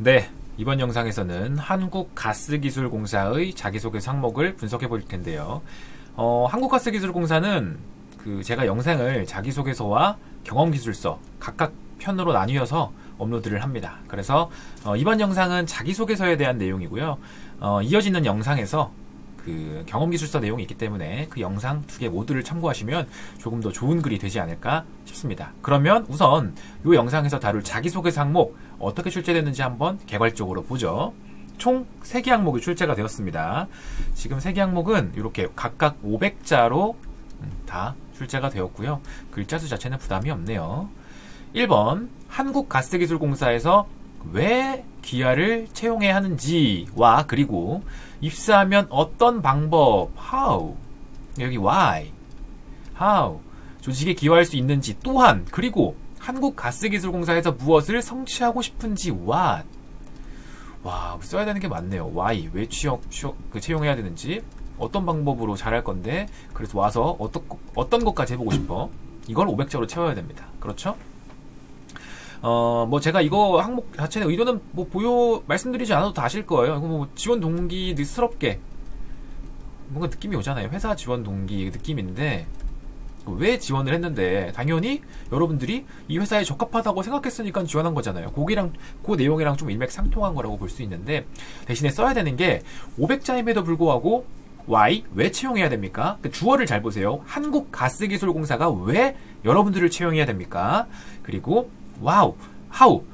네, 이번 영상에서는 한국가스기술공사의 자기소개서 항목을 분석해 볼 텐데요. 한국가스기술공사는 제가 영상을 자기소개서와 경험기술서 각각 편으로 나뉘어서 업로드를 합니다. 그래서 이번 영상은 자기소개서에 대한 내용이고요. 이어지는 영상에서 경험기술서 내용이 있기 때문에 그 영상 두 개 모두를 참고하시면 조금 더 좋은 글이 되지 않을까 싶습니다. 그러면 우선 이 영상에서 다룰 자기소개서 항목 어떻게 출제됐는지 한번 개괄적으로 보죠. 총 3개 항목이 출제가 되었습니다. 지금 3개 항목은 이렇게 각각 500자로 다 출제가 되었고요. 글자 수 자체는 부담이 없네요. 1번 한국가스기술공사에서 왜 기아를 채용해야 하는지와 그리고 입사하면 어떤 방법 how 여기 why how 조직에 기여할 수 있는지 또한 그리고 한국가스기술공사에서 무엇을 성취하고 싶은지 what 와 써야 되는 게 많네요. why 왜 채용해야 되는지 어떤 방법으로 잘할 건데 그래서 와서 어떤 것까지 해보고 싶어 이걸 500자로 채워야 됩니다. 그렇죠? 제가 이거 항목 자체의 의도는 말씀드리지 않아도 다 아실 거예요. 이거 지원 동기스럽게 뭔가 느낌이 오잖아요. 회사 지원 동기 느낌인데, 왜 지원을 했는데, 당연히 여러분들이 이 회사에 적합하다고 생각했으니까 지원한 거잖아요. 그 내용이랑 좀 일맥상통한 거라고 볼 수 있는데, 대신에 써야 되는 게, 500자임에도 불구하고, why? 왜 채용해야 됩니까? 주어를 잘 보세요. 한국가스기술공사가 왜 여러분들을 채용해야 됩니까? 그리고, wow, how?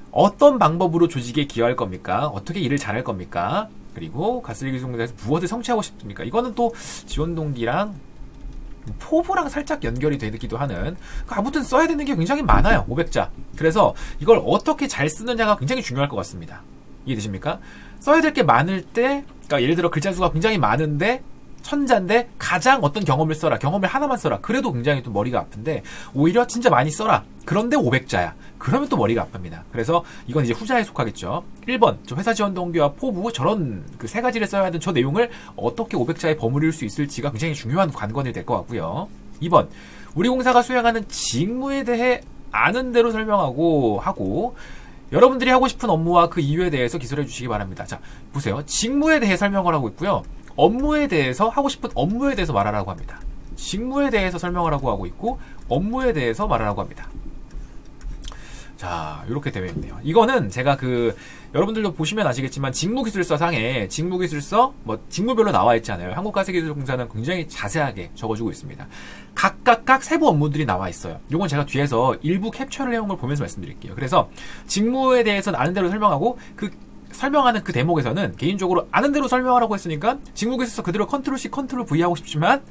어떤 방법으로 조직에 기여할 겁니까? 어떻게 일을 잘할 겁니까? 그리고 가스기술공사에서 무엇을 성취하고 싶습니까? 이거는 또 지원 동기랑 포부랑 살짝 연결이 되기도 하는 아무튼 써야 되는 게 굉장히 많아요. 500자. 그래서 이걸 어떻게 잘 쓰느냐가 굉장히 중요할 것 같습니다. 이해되십니까? 써야 될 게 많을 때 그러니까 예를 들어 글자 수가 굉장히 많은데 1000자인데 가장 어떤 경험을 써라. 경험을 하나만 써라. 그래도 굉장히 또 머리가 아픈데 오히려 진짜 많이 써라. 그런데 500자야. 그러면 또 머리가 아픕니다. 그래서 이건 이제 후자에 속하겠죠. 1번 저 회사 지원 동기와 포부 저런 세 가지를 써야 하는 저 내용을 어떻게 500자에 버무릴 수 있을지가 굉장히 중요한 관건이 될 것 같고요. 2번 우리 공사가 수행하는 직무에 대해 아는 대로 설명하고 하고 여러분들이 하고 싶은 업무와 그 이유에 대해서 기술해 주시기 바랍니다. 자 보세요. 직무에 대해 설명을 하고 있고요. 업무에 대해서 하고 싶은 업무에 대해서 말하라고 합니다. 직무에 대해서 설명하라고 하고 있고 업무에 대해서 말하라고 합니다. 자 이렇게 되어 있네요. 이거는 제가 여러분들도 보시면 아시겠지만 직무기술서 상에 직무기술서 직무별로 나와 있잖아요. 한국가스기술공사는 굉장히 자세하게 적어주고 있습니다. 각각 세부 업무들이 나와 있어요. 이건 제가 뒤에서 일부 캡처를 해온 걸 보면서 말씀드릴게요. 그래서 직무에 대해서는 아는 대로 설명하고 설명하는 그 대목에서는 개인적으로 아는 대로 설명하라고 했으니까 직무기술서 그대로 컨트롤 C, 컨트롤 V 하고 싶지만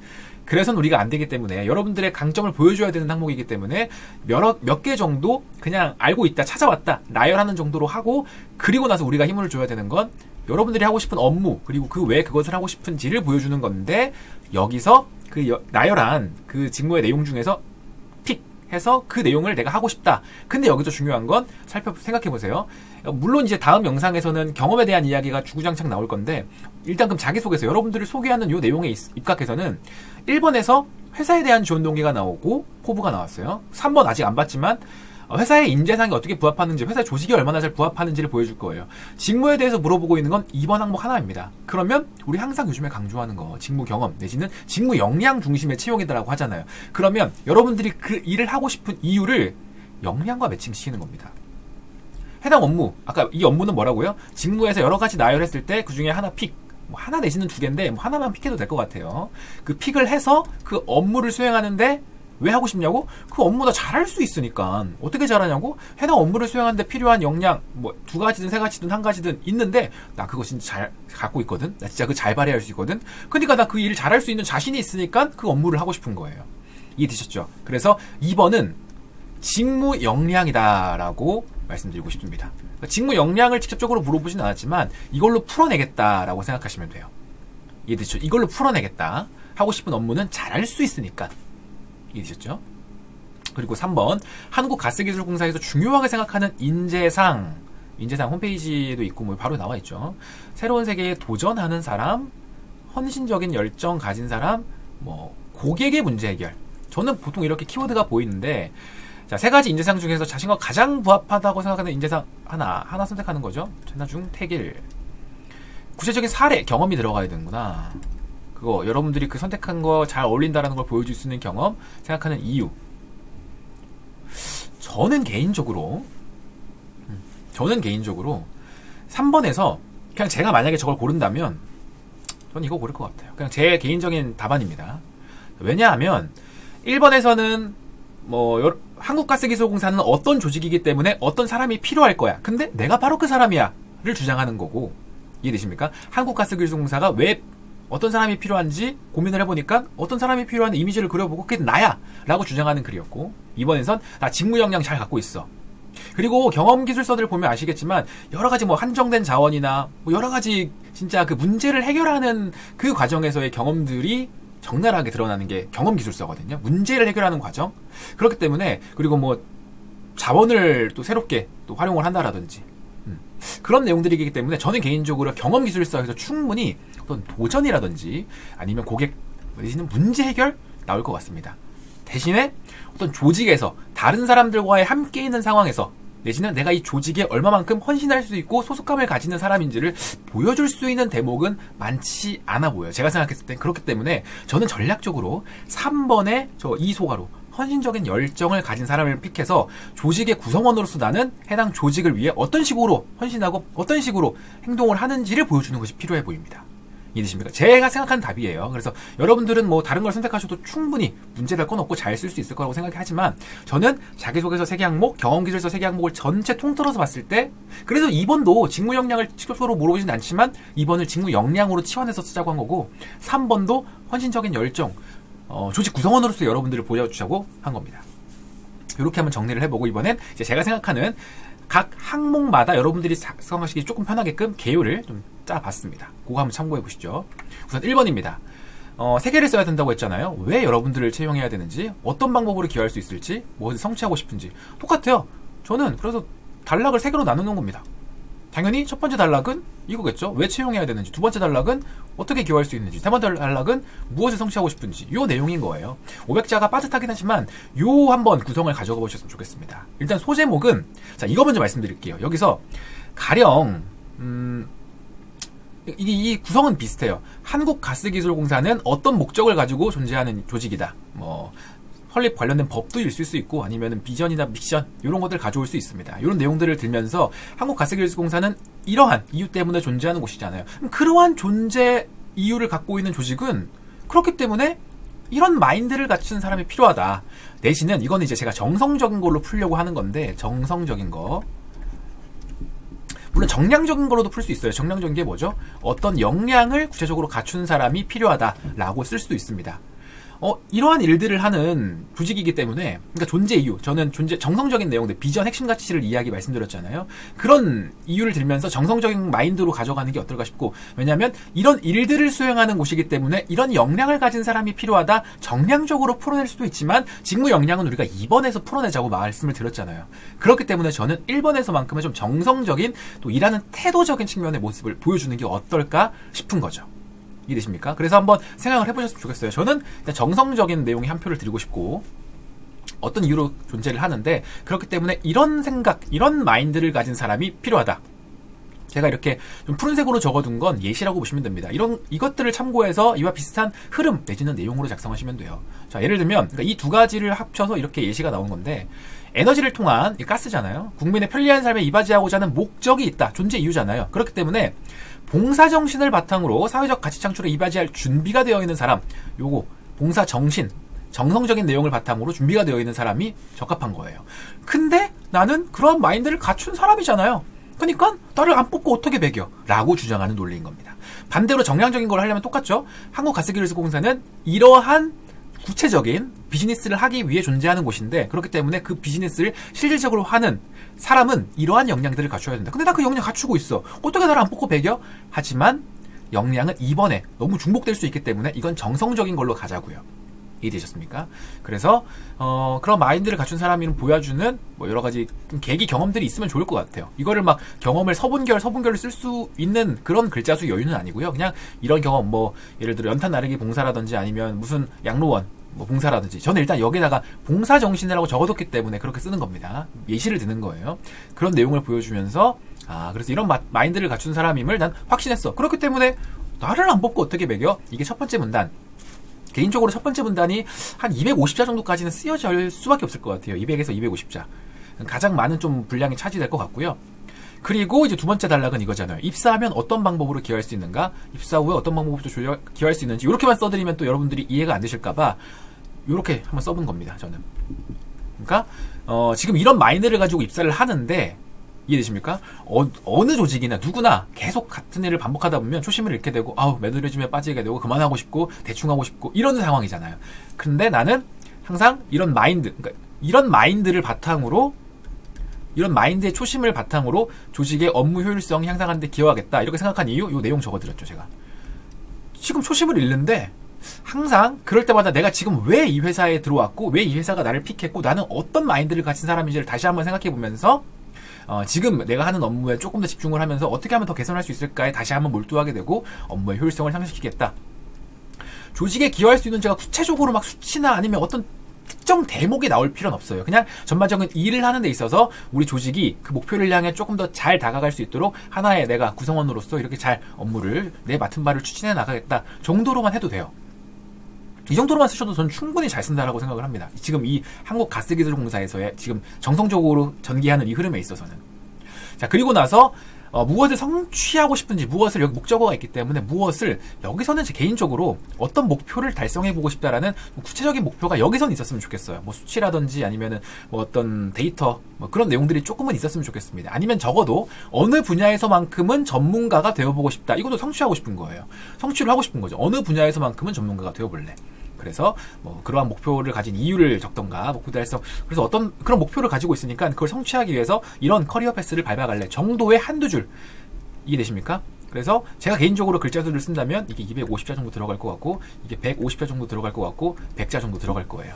그래서는 우리가 안 되기 때문에 여러분들의 강점을 보여줘야 되는 항목이기 때문에 몇 개 정도 그냥 알고 있다, 찾아왔다, 나열하는 정도로 하고 그리고 나서 우리가 힘을 줘야 되는 건 여러분들이 하고 싶은 업무 그리고 왜 그것을 하고 싶은지를 보여주는 건데 여기서 나열한 직무의 내용 중에서 해서 그 내용을 내가 하고 싶다. 근데 여기서 중요한 건 생각해보세요. 물론 이제 다음 영상에서는 경험에 대한 이야기가 주구장창 나올 건데 일단 그럼 자기소개서 여러분들을 소개하는 이 내용에 입각해서는 1번에서 회사에 대한 지원 동기가 나오고 포부가 나왔어요. 3번 아직 안 봤지만 회사의 인재상이 어떻게 부합하는지 회사의 조직이 얼마나 잘 부합하는지를 보여줄 거예요. 직무에 대해서 물어보고 있는 건 2번 항목 하나입니다. 그러면 우리 항상 요즘에 강조하는 거 직무 경험 내지는 직무 역량 중심의 채용이다라고 하잖아요. 그러면 여러분들이 그 일을 하고 싶은 이유를 역량과 매칭시키는 겁니다. 해당 업무 아까 이 업무는 뭐라고요? 직무에서 여러 가지 나열했을 때 그 중에 하나 하나 내지는 2개인데 하나만 픽해도 될 것 같아요. 그 픽을 해서 그 업무를 수행하는데 왜 하고 싶냐고? 그 업무 다 잘할 수 있으니까. 어떻게 잘하냐고? 해당 업무를 수행하는데 필요한 역량, 2가지든 3가지든 1가지든 있는데, 나 그거 진짜 잘 갖고 있거든? 나 진짜 잘 발휘할 수 있거든? 그러니까 나 그 일을 잘할 수 있는 자신이 있으니까 그 업무를 하고 싶은 거예요. 이해되셨죠? 그래서 2번은 직무 역량이다라고 말씀드리고 싶습니다. 직무 역량을 직접적으로 물어보진 않았지만, 이걸로 풀어내겠다라고 생각하시면 돼요. 이해되셨죠? 이걸로 풀어내겠다. 하고 싶은 업무는 잘할 수 있으니까. 이해되셨죠? 그리고 3번 한국가스기술공사에서 중요하게 생각하는 인재상 홈페이지에도 있고 바로 나와 있죠. 새로운 세계에 도전하는 사람, 헌신적인 열정 가진 사람, 고객의 문제 해결. 저는 보통 이렇게 키워드가 보이는데 자, 세 가지 인재상 중에서 자신과 가장 부합하다고 생각하는 인재상 하나 선택하는 거죠. 전나 중 택일. 구체적인 사례, 경험이 들어가야 되는구나. 그거, 여러분들이 그 선택한 거 잘 어울린다라는 걸 보여줄 수 있는 경험, 생각하는 이유. 저는 개인적으로 3번에서 그냥 제가 만약에 저걸 고른다면 저는 이거 고를 것 같아요. 그냥 제 개인적인 답안입니다. 왜냐하면 1번에서는 한국가스기술공사는 어떤 조직이기 때문에 어떤 사람이 필요할 거야. 근데 내가 바로 그 사람이야 를 주장하는 거고, 이해되십니까? 한국가스기술공사가 왜 어떤 사람이 필요한지 고민을 해보니까 어떤 사람이 필요한 이미지를 그려보고 그게 나야 라고 주장하는 글이었고, 2번에선 나 직무 역량 잘 갖고 있어. 그리고 경험기술서들 보면 아시겠지만 여러가지 한정된 자원이나 여러가지 진짜 그 문제를 해결하는 그 과정에서의 경험들이 적나라하게 드러나는 게 경험기술서거든요. 문제를 해결하는 과정. 그렇기 때문에, 그리고 자원을 또 새롭게 또 활용을 한다라든지 그런 내용들이기 때문에 저는 개인적으로 경험기술서에서 충분히 어떤 도전이라든지 아니면 고객 내지는 문제 해결 나올 것 같습니다. 대신에 어떤 조직에서 다른 사람들과의 함께 있는 상황에서 내지는 내가 이 조직에 얼마만큼 헌신할 수 있고 소속감을 가지는 사람인지를 보여줄 수 있는 대목은 많지 않아 보여요. 제가 생각했을 땐. 그렇기 때문에 저는 전략적으로 3번의 저 이소가로 헌신적인 열정을 가진 사람을 픽해서 조직의 구성원으로서 나는 해당 조직을 위해 어떤 식으로 헌신하고 어떤 식으로 행동을 하는지를 보여주는 것이 필요해 보입니다. 이해되십니까? 제가 생각하는 답이에요. 그래서 여러분들은 다른 걸 선택하셔도 충분히 문제될 건 없고 잘 쓸 수 있을 거라고 생각하지만, 저는 자기소개서 3개 항목, 경험기술서 3개 항목을 전체 통틀어서 봤을 때, 그래서 2번도 직무 역량을 직접적으로 물어보진 않지만 2번을 직무 역량으로 치환해서 쓰자고 한 거고, 3번도 헌신적인 열정, 조직 구성원으로서 여러분들을 보여주자고 한 겁니다. 이렇게 한번 정리를 해보고, 이번엔 이제 제가 생각하는 각 항목마다 여러분들이 작성하시기 조금 편하게끔 개요를 좀 짜봤습니다. 그거 한번 참고해 보시죠. 우선 1번입니다. 3개를 써야 된다고 했잖아요. 왜 여러분들을 채용해야 되는지, 어떤 방법으로 기여할 수 있을지, 무엇을 성취하고 싶은지. 똑같아요. 저는 그래서 단락을 3개로 나누는 겁니다. 당연히 첫 번째 단락은 이거겠죠. 왜 채용해야 되는지. 두 번째 단락은 어떻게 기여할 수 있는지. 세 번째 단락은 무엇을 성취하고 싶은지. 요 내용인 거예요. 500자가 빠듯하긴 하지만 요 한번 구성을 가져가 보셨으면 좋겠습니다. 일단 소제목은, 자, 이거 먼저 말씀드릴게요. 여기서 가령 이 구성은 비슷해요. 한국가스기술공사는 어떤 목적을 가지고 존재하는 조직이다. 설립 관련된 법도 있을 수 있고, 아니면 비전이나 미션 이런 것들 가져올 수 있습니다. 이런 내용들을 들면서 한국가스기술공사는 이러한 이유 때문에 존재하는 곳이잖아요. 그러한 존재 이유를 갖고 있는 조직은 그렇기 때문에 이런 마인드를 갖춘 사람이 필요하다. 내지는 이거는 이제 제가 정성적인 걸로 풀려고 하는 건데, 정성적인 거, 물론 정량적인 걸로도 풀 수 있어요. 정량적인 게 뭐죠? 어떤 역량을 구체적으로 갖춘 사람이 필요하다라고 쓸 수도 있습니다. 이러한 일들을 하는 조직이기 때문에, 그러니까 존재 이유, 저는 정성적인 내용들, 비전 핵심 가치를 말씀드렸잖아요. 그런 이유를 들면서 정성적인 마인드로 가져가는 게 어떨까 싶고, 왜냐하면 이런 일들을 수행하는 곳이기 때문에 이런 역량을 가진 사람이 필요하다. 정량적으로 풀어낼 수도 있지만 직무 역량은 우리가 2번에서 풀어내자고 말씀을 드렸잖아요. 그렇기 때문에 저는 1번에서만큼은 좀 정성적인, 또 일하는 태도적인 측면의 모습을 보여주는 게 어떨까 싶은 거죠. 이해되십니까? 그래서 한번 생각을 해보셨으면 좋겠어요. 저는 정성적인 내용에 한 표를 드리고 싶고, 어떤 이유로 존재를 하는데, 그렇기 때문에 이런 생각, 이런 마인드를 가진 사람이 필요하다. 제가 이렇게 좀 푸른색으로 적어둔 건 예시라고 보시면 됩니다. 이것들을 참고해서 이와 비슷한 흐름 내지는 내용으로 작성하시면 돼요. 자, 예를 들면 이 두 가지를 합쳐서 이렇게 예시가 나온 건데, 에너지를 통한 가스잖아요. 국민의 편리한 삶에 이바지하고자 하는 목적이 있다. 존재 이유잖아요. 그렇기 때문에 봉사정신을 바탕으로 사회적 가치 창출에 이바지할 준비가 되어 있는 사람, 요거 봉사정신, 정성적인 내용을 바탕으로 준비가 되어 있는 사람이 적합한 거예요. 근데 나는 그런 마인드를 갖춘 사람이잖아요. 그러니까 나를 안 뽑고 어떻게 배겨? 라고 주장하는 논리인 겁니다. 반대로 정량적인 걸 하려면 똑같죠. 한국가스기술공사는 이러한 구체적인 비즈니스를 하기 위해 존재하는 곳인데, 그렇기 때문에 그 비즈니스를 실질적으로 하는 사람은 이러한 역량들을 갖춰야 된다. 근데 나 그 역량 갖추고 있어. 어떻게 나를 안 뽑고 배겨? 하지만 역량은 2번에 너무 중복될 수 있기 때문에 이건 정성적인 걸로 가자고요. 이해되셨습니까? 그래서 그런 마인드를 갖춘 사람이 보여주는 여러 가지 계기 경험들이 있으면 좋을 것 같아요. 이거를 막 경험을 서분결로 쓸 수 있는 그런 글자 수 여유는 아니고요. 그냥 이런 경험, 예를 들어 연탄 나르기 봉사라든지 아니면 무슨 양로원, 뭐 봉사라든지, 저는 일단 여기다가 봉사 정신이라고 적어뒀기 때문에 그렇게 쓰는 겁니다. 예시를 드는 거예요. 그런 내용을 보여주면서 그래서 이런 마인드를 갖춘 사람임을 난 확신했어. 그렇기 때문에 나를 안 뽑고 어떻게 매겨? 이게 첫 번째 문단. 개인적으로 첫 번째 문단이 한 250자 정도까지는 쓰여질 수밖에 없을 것 같아요. 200에서 250자. 가장 많은 좀 분량이 차지될 것 같고요. 그리고 이제 두 번째 단락은 이거잖아요. 입사하면 어떤 방법으로 기여할 수 있는가? 입사 후에 어떤 방법으로 기여할 수 있는지, 이렇게만 써드리면 또 여러분들이 이해가 안 되실까봐 이렇게 한번 써본 겁니다. 저는. 그러니까 지금 이런 마인드를 가지고 입사를 하는데, 이해되십니까? 어느 조직이나 누구나 계속 같은 일을 반복하다 보면 초심을 잃게 되고, 매너리즘에 빠지게 되고, 그만하고 싶고, 대충 하고 싶고, 이런 상황이잖아요. 근데 나는 항상 이런 마인드, 그러니까 이런 마인드를 바탕으로, 이런 마인드의 초심을 바탕으로 조직의 업무 효율성 향상하는 데 기여하겠다, 이렇게 생각한 이유, 이 내용 적어드렸죠, 제가. 지금 초심을 잃는데, 항상 그럴 때마다 내가 지금 왜 이 회사에 들어왔고, 왜 이 회사가 나를 픽했고, 나는 어떤 마인드를 가진 사람인지를 다시 한번 생각해보면서, 지금 내가 하는 업무에 조금 더 집중을 하면서 어떻게 하면 더 개선할 수 있을까에 다시 한번 몰두하게 되고, 업무의 효율성을 향상시키겠다. 조직에 기여할 수 있는 제가 구체적으로 막 수치나 아니면 어떤 특정 대목이 나올 필요는 없어요. 그냥 전반적인 일을 하는 데 있어서 우리 조직이 그 목표를 향해 조금 더 잘 다가갈 수 있도록 하나의 내가 구성원으로서 이렇게 잘 업무를, 내 맡은 바를 추진해 나가겠다 정도로만 해도 돼요. 이 정도로만 쓰셔도 저는 충분히 잘 쓴다라고 생각을 합니다. 지금 이 한국가스기술공사에서의 지금 정성적으로 전개하는 이 흐름에 있어서는. 자, 그리고 나서 무엇을 성취하고 싶은지, 무엇을, 여기 목적어가 있기 때문에 무엇을, 여기서는 제 개인적으로 어떤 목표를 달성해보고 싶다라는 구체적인 목표가 여기서는 있었으면 좋겠어요. 뭐 수치라든지 아니면은 뭐 어떤 데이터, 뭐 그런 내용들이 조금은 있었으면 좋겠습니다. 아니면 적어도 어느 분야에서만큼은 전문가가 되어보고 싶다. 이것도 성취하고 싶은 거예요. 성취를 하고 싶은 거죠. 어느 분야에서만큼은 전문가가 되어볼래. 그래서 뭐 그러한 목표를 가진 이유를 적던가, 목표 달성, 그래서 어떤 그런 목표를 가지고 있으니까 그걸 성취하기 위해서 이런 커리어 패스를 밟아갈래 정도의 한두 줄. 이해되십니까? 그래서 제가 개인적으로 글자 수를 쓴다면 이게 250자 정도 들어갈 것 같고, 이게 150자 정도 들어갈 것 같고, 100자 정도 들어갈 거예요.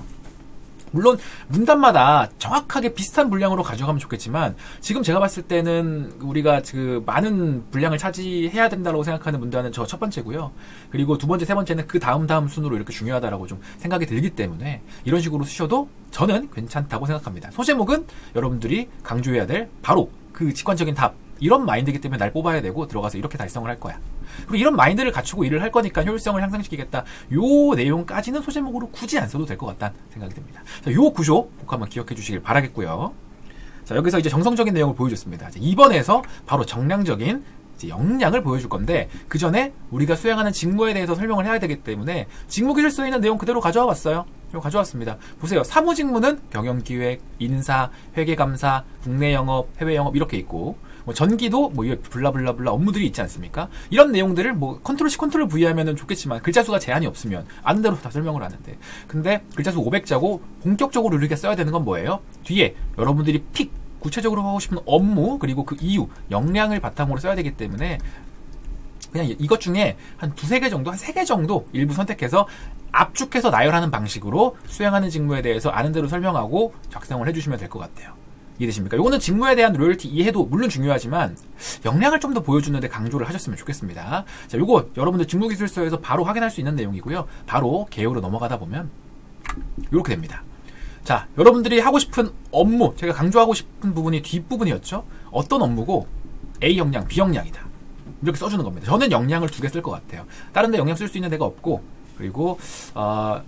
물론 문단마다 정확하게 비슷한 분량으로 가져가면 좋겠지만, 지금 제가 봤을 때는 우리가 그 많은 분량을 차지해야 된다고 생각하는 문단은 저 첫 번째고요. 그리고 두 번째, 세 번째는 그 다음 순으로 이렇게 중요하다라고 좀 생각이 들기 때문에 이런 식으로 쓰셔도 저는 괜찮다고 생각합니다. 소제목은 여러분들이 강조해야 될 바로 그 직관적인 답, 이런 마인드이기 때문에 날 뽑아야 되고 들어가서 이렇게 달성을 할 거야. 그리고 이런 마인드를 갖추고 일을 할 거니까 효율성을 향상시키겠다. 요 내용까지는 소제목으로 굳이 안 써도 될 것 같다는 생각이 듭니다. 자, 요 구조 꼭 한번 기억해 주시길 바라겠고요. 자, 여기서 이제 정성적인 내용을 보여줬습니다. 2번에서 바로 정량적인 이제 역량을 보여줄 건데, 그 전에 우리가 수행하는 직무에 대해서 설명을 해야 되기 때문에 직무기술서에 있는 내용 그대로 가져와 봤어요. 이거 가져왔습니다. 보세요. 사무직무는 경영기획, 인사, 회계감사, 국내 영업, 해외 영업 이렇게 있고, 뭐 전기도 뭐 블라블라블라 업무들이 있지 않습니까? 이런 내용들을 뭐 컨트롤 C 컨트롤 V 하면은 좋겠지만 글자 수가 제한이 없으면 아는 대로 다 설명을 하는데, 근데 글자 수 500자고 본격적으로 이렇게 써야 되는 건 뭐예요? 뒤에 여러분들이 구체적으로 하고 싶은 업무, 그리고 그 이유, 역량을 바탕으로 써야 되기 때문에 그냥 이것 중에 한 두세 개 정도, 한 세 개 정도 일부 선택해서 압축해서 나열하는 방식으로 수행하는 직무에 대해서 아는 대로 설명하고 작성을 해주시면 될 것 같아요. 이해되십니까? 요거는 직무에 대한 로열티 이해도 물론 중요하지만 역량을 좀 더 보여주는데 강조를 하셨으면 좋겠습니다. 자, 요거 여러분들 직무기술서에서 바로 확인할 수 있는 내용이고요. 바로 개요로 넘어가다 보면 이렇게 됩니다. 자, 여러분들이 하고 싶은 업무, 제가 강조하고 싶은 부분이 뒷부분이었죠. 어떤 업무고 A 역량, B 역량이다. 이렇게 써주는 겁니다. 저는 역량을 2개 쓸 것 같아요. 다른 데 역량 쓸 수 있는 데가 없고, 그리고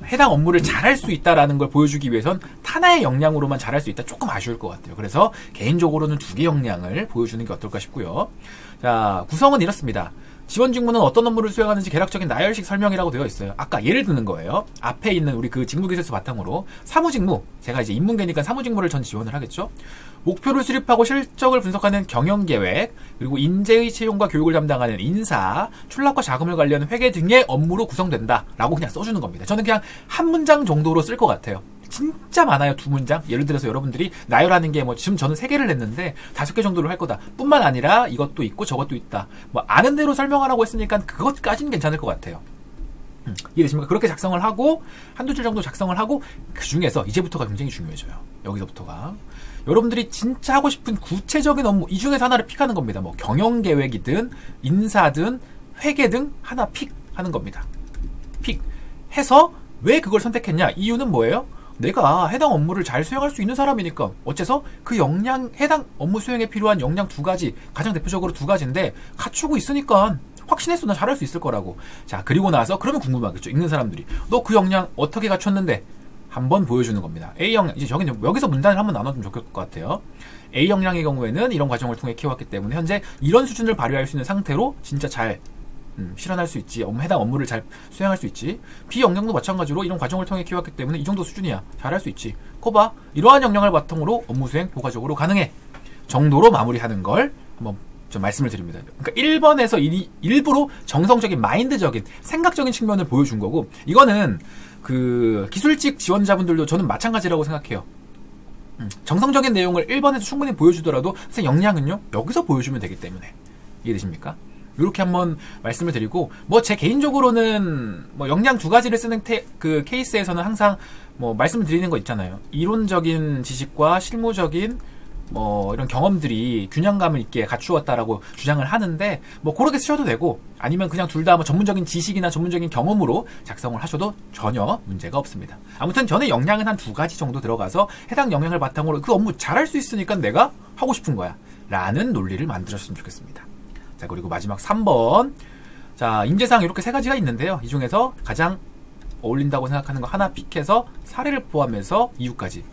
해당 업무를 잘할 수 있다라는 걸 보여주기 위해선 하나의 역량으로만 잘할 수 있다, 조금 아쉬울 것 같아요. 그래서 개인적으로는 2개 역량을 보여주는 게 어떨까 싶고요. 자, 구성은 이렇습니다. 지원 직무는 어떤 업무를 수행하는지 개략적인 나열식 설명이라고 되어 있어요. 아까 예를 드는 거예요. 앞에 있는 우리 그 직무기술서 바탕으로 사무직무, 제가 이제 인문계니까 사무직무를 전 지원을 하겠죠. 목표를 수립하고 실적을 분석하는 경영계획, 그리고 인재의 채용과 교육을 담당하는 인사, 출납과 자금을 관리하는 회계 등의 업무로 구성된다 라고 그냥 써주는 겁니다. 저는 그냥 한 문장 정도로 쓸 것 같아요. 진짜 많아요. 2문장. 예를 들어서 여러분들이 나열하는 게 뭐 지금 저는 3개를 냈는데 5개 정도로 할 거다. 뿐만 아니라 이것도 있고 저것도 있다. 뭐 아는 대로 설명하라고 했으니까 그것까지는 괜찮을 것 같아요. 이해되십니까? 그렇게 작성을 하고 한두 줄 정도 작성을 하고, 그 중에서 이제부터가 굉장히 중요해져요. 여기서부터가 여러분들이 진짜 하고 싶은 구체적인 업무, 이 중에서 하나를 픽하는 겁니다. 뭐 경영계획이든 인사든 회계 등 하나 픽하는 겁니다. 픽 해서 왜 그걸 선택했냐? 이유는 뭐예요? 내가 해당 업무를 잘 수행할 수 있는 사람이니까. 어째서? 그 해당 업무 수행에 필요한 역량 2가지, 가장 대표적으로 2가지인데 갖추고 있으니까 확신했어. 나 잘할 수 있을 거라고. 자, 그리고 나서 그러면 궁금하겠죠. 읽는 사람들이. 너 그 역량 어떻게 갖췄는데? 한번 보여주는 겁니다. A 역량, 이제 여기서 문단을 한번 나눠주면 좋을 것 같아요. A 역량의 경우에는 이런 과정을 통해 키워왔기 때문에 현재 이런 수준을 발휘할 수 있는 상태로 진짜 잘 실현할 수 있지. 해당 업무를 잘 수행할 수 있지. B 역량도 마찬가지로 이런 과정을 통해 키워왔기 때문에 이 정도 수준이야. 잘할 수 있지. 거봐. 이러한 역량을 바탕으로 업무 수행 효과적으로 가능해. 정도로 마무리하는 걸 한번 좀 말씀을 드립니다. 그러니까 1번에서 일부러 정성적인 마인드적인 생각적인 측면을 보여준 거고, 이거는 그 기술직 지원자분들도 저는 마찬가지라고 생각해요. 정성적인 내용을 1번에서 충분히 보여주더라도 사실 역량은요 여기서 보여주면 되기 때문에. 이해되십니까? 이렇게 한번 말씀을 드리고, 뭐 제 개인적으로는 뭐 역량 2가지를 쓰는 그 케이스에서는 항상 뭐 말씀을 드리는 거 있잖아요. 이론적인 지식과 실무적인 뭐 이런 경험들이 균형감을 있게 갖추었다라고 주장을 하는데, 뭐 그렇게 쓰셔도 되고, 아니면 그냥 둘 다 뭐 전문적인 지식이나 전문적인 경험으로 작성을 하셔도 전혀 문제가 없습니다. 아무튼 저는 역량은 한 2가지 정도 들어가서 해당 역량을 바탕으로 그 업무 잘할 수 있으니까 내가 하고 싶은 거야 라는 논리를 만들었으면 좋겠습니다. 자, 그리고 마지막 3번. 자, 인재상 이렇게 3가지가 있는데요. 이 중에서 가장 어울린다고 생각하는 거 하나 픽해서 사례를 포함해서 이유까지,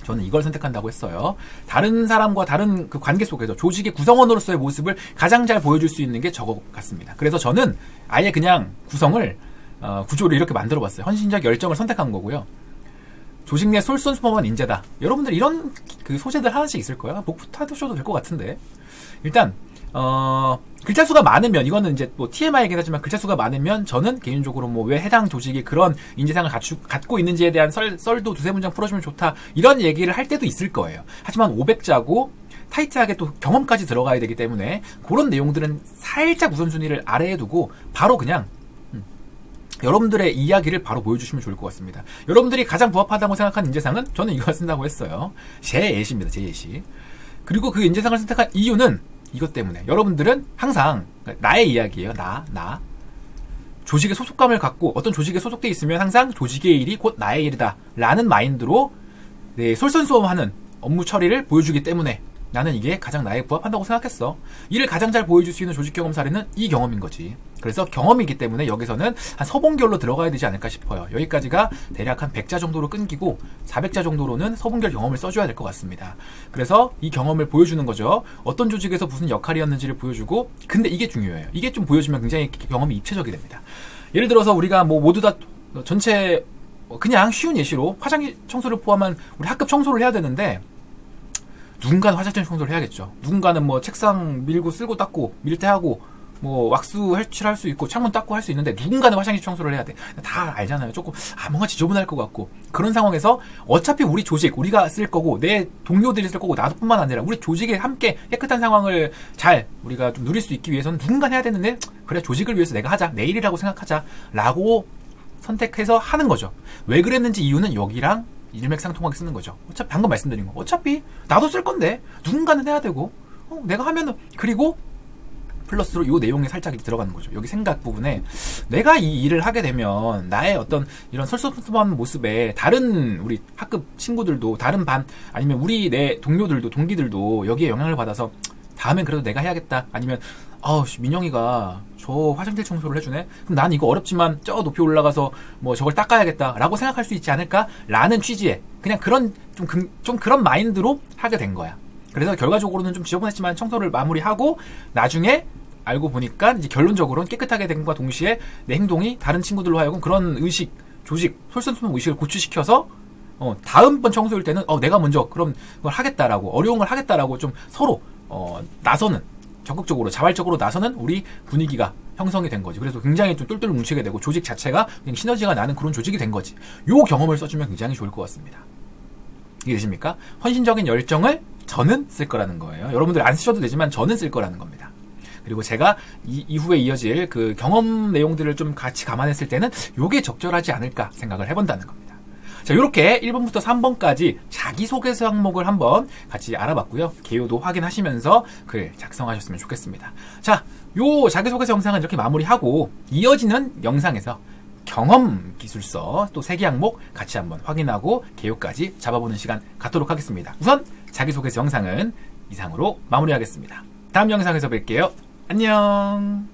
저는 이걸 선택한다고 했어요. 다른 사람과 다른 그 관계 속에서 조직의 구성원으로서의 모습을 가장 잘 보여줄 수 있는 게 저거 같습니다. 그래서 저는 아예 그냥 구조를 이렇게 만들어봤어요. 헌신적 열정을 선택한 거고요. 조직 내 솔선수범한 인재다. 여러분들 이런 그 소재들 하나씩 있을 거야. 목부터 하셔도 될 것 같은데. 일단 글자 수가 많으면, 이거는 이제 뭐 TMI이긴 하지만 글자 수가 많으면 저는 개인적으로 뭐 왜 해당 조직이 그런 인재상을 갖고 있는지에 대한 썰도 2-3문장 풀어주면 좋다, 이런 얘기를 할 때도 있을 거예요. 하지만 500자고 타이트하게 또 경험까지 들어가야 되기 때문에 그런 내용들은 살짝 우선순위를 아래에 두고 바로 그냥 여러분들의 이야기를 바로 보여주시면 좋을 것 같습니다. 여러분들이 가장 부합하다고 생각하는 인재상은 저는 이걸 쓴다고 했어요. 제 예시입니다. 제 예시. 그리고 그 인재상을 선택한 이유는 이것 때문에, 여러분들은 항상 나의 이야기예요. 나. 조직의 소속감을 갖고 어떤 조직에 소속돼 있으면 항상 조직의 일이 곧 나의 일이다 라는 마인드로 솔선수범하는 업무 처리를 보여주기 때문에 나는 이게 가장 나에 부합한다고 생각했어. 이를 가장 잘 보여줄 수 있는 조직 경험 사례는 이 경험인 거지. 그래서 경험이기 때문에 여기서는 한 서본결로 들어가야 되지 않을까 싶어요. 여기까지가 대략 한 100자 정도로 끊기고 400자 정도로는 서본결 경험을 써줘야 될 것 같습니다. 그래서 이 경험을 보여주는 거죠. 어떤 조직에서 무슨 역할이었는지를 보여주고, 근데 이게 중요해요. 이게 좀 보여주면 굉장히 경험이 입체적이 됩니다. 예를 들어서 우리가 뭐 모두 다 전체 그냥 쉬운 예시로 화장실 청소를 포함한 우리 학급 청소를 해야 되는데, 누군가는 화장실 청소를 해야겠죠. 누군가는 뭐 책상 밀고 쓸고 닦고 밀대하고 뭐 왁스 칠할 수 있고 창문 닦고 할 수 있는데, 누군가는 화장실 청소를 해야 돼. 다 알잖아요. 조금 뭔가 지저분할 것 같고. 그런 상황에서 어차피 우리 조직, 우리가 쓸 거고 내 동료들이 쓸 거고 나뿐만 아니라 우리 조직에 함께 깨끗한 상황을 잘 우리가 좀 누릴 수 있기 위해서는 누군가 해야 되는데, 그래 조직을 위해서 내가 하자, 내 일이라고 생각하자 라고 선택해서 하는 거죠. 왜 그랬는지 이유는 여기랑 일맥상통하게 쓰는 거죠. 어차피 방금 말씀드린 거, 어차피 나도 쓸 건데 누군가는 해야 되고, 내가 하면은, 그리고 플러스로 이 내용에 살짝 들어가는 거죠. 여기 생각 부분에 내가 이 일을 하게 되면 나의 어떤 이런 솔선수범한 모습에 다른 우리 학급 친구들도, 다른 반 아니면 우리 내 동료들도, 동기들도 여기에 영향을 받아서 다음엔 그래도 내가 해야겠다, 아니면 민영이가 저 화장실 청소를 해주네? 그럼 난 이거 어렵지만 저 높이 올라가서 뭐 저걸 닦아야겠다 라고 생각할 수 있지 않을까? 라는 취지에 그냥 그런 좀 그런 마인드로 하게 된 거야. 그래서 결과적으로는 좀 지저분했지만 청소를 마무리하고 나중에 알고 보니까 이제 결론적으로는 깨끗하게 된 것과 동시에 내 행동이 다른 친구들로 하여금 그런 의식, 조직, 솔선수범 의식을 고취시켜서 다음번 청소일 때는 내가 먼저 그럼 그걸 하겠다라고, 어려운 걸 하겠다라고 좀 서로 나서는, 적극적으로 자발적으로 나서는 우리 분위기가 형성이 된 거지. 그래서 굉장히 좀 똘똘 뭉치게 되고 조직 자체가 그냥 시너지가 나는 그런 조직이 된 거지. 요 경험을 써주면 굉장히 좋을 것 같습니다. 이해되십니까? 헌신적인 열정을 저는 쓸 거라는 거예요. 여러분들 안 쓰셔도 되지만 저는 쓸 거라는 겁니다. 그리고 제가 이후에 이어질 그 경험 내용들을 좀 같이 감안했을 때는 요게 적절하지 않을까 생각을 해본다는 겁니다. 자, 요렇게 1번부터 3번까지 자기소개서 항목을 한번 같이 알아봤고요. 개요도 확인하시면서 글 작성하셨으면 좋겠습니다. 자, 요 자기소개서 영상은 이렇게 마무리하고 이어지는 영상에서 경험 기술서 또 3개 항목 같이 한번 확인하고 개요까지 잡아보는 시간 갖도록 하겠습니다. 우선 자기소개서 영상은 이상으로 마무리하겠습니다. 다음 영상에서 뵐게요. 안녕.